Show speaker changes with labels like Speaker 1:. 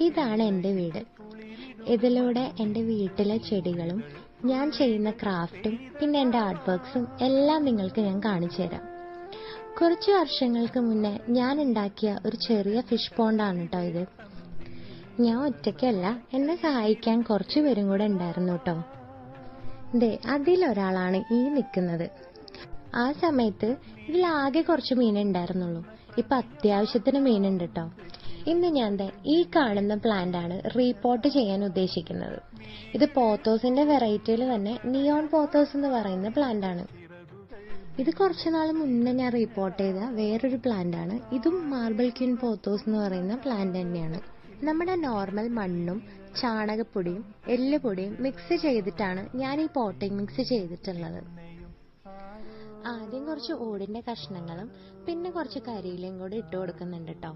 Speaker 1: ഇതാണ് എൻ്റെ വീട്. ഇതിലൂടെ എൻ്റെ വീട്ടിലെ ചെടികളും ഞാൻ ചെയ്യുന്ന ക്രാഫ്റ്റും പിന്നെ എൻ്റെ ആർട്ട് വർക്ക്സും എല്ലാം നിങ്ങൾക്ക് ഞാൻ കാണിച്ചു തരാം. കുറച്ച് വർഷങ്ങൾക്ക് മുന്നേ ഞാൻ ഉണ്ടാക്കിയ ഒരു ചെറിയ ഫിഷ് പോണ്ടാണ് കേട്ടോ ഇത്. ഞാൻ ഒറ്റയ്ക്കല്ല, എന്നെ സഹായിക്കാൻ കുറച്ചു പേരും കൂടെ ഉണ്ടായിരുന്നു കേട്ടോ. അതിലൊരാളാണ് ഈ നിൽക്കുന്നത്. ആ സമയത്ത് ഇതിലാകെ കുറച്ച് മീനേ ഉണ്ടായിരുന്നുള്ളൂ. ഇപ്പൊ അത്യാവശ്യത്തിന് മീനുണ്ട് കേട്ടോ. ഇന്ന് ഞാൻ ഈ കാണുന്ന പ്ലാന്റ് ആണ് റീപോട്ട് ചെയ്യാൻ ഉദ്ദേശിക്കുന്നത്. ഇത് പോത്തോസിന്റെ വെറൈറ്റിയിൽ തന്നെ നിയോൺ പോത്തോസ് എന്ന് പറയുന്ന പ്ലാന്റ് ആണ്. ഇത് കുറച്ചു നാൾ മുന്നേ ഞാൻ റീപോർട്ട് ചെയ്ത വേറൊരു പ്ലാന്റ് ആണ്. ഇതും മാർബിൾ ക്വീൻ പോത്തോസ് എന്ന് പറയുന്ന പ്ലാന്റ് തന്നെയാണ്. നമ്മുടെ നോർമൽ മണ്ണും ചാണകപ്പൊടിയും എല്ലുപൊടിയും മിക്സ് ചെയ്തിട്ടാണ് ഞാൻ ഈ പോട്ടിംഗ് മിക്സ് ചെയ്തിട്ടുള്ളത്. ആദ്യം കുറച്ച് ഓടിന്റെ കഷ്ണങ്ങളും പിന്നെ കുറച്ച് കരിയിലയും കൂടി ഇട്ട് കൊടുക്കുന്നുണ്ട് കേട്ടോ.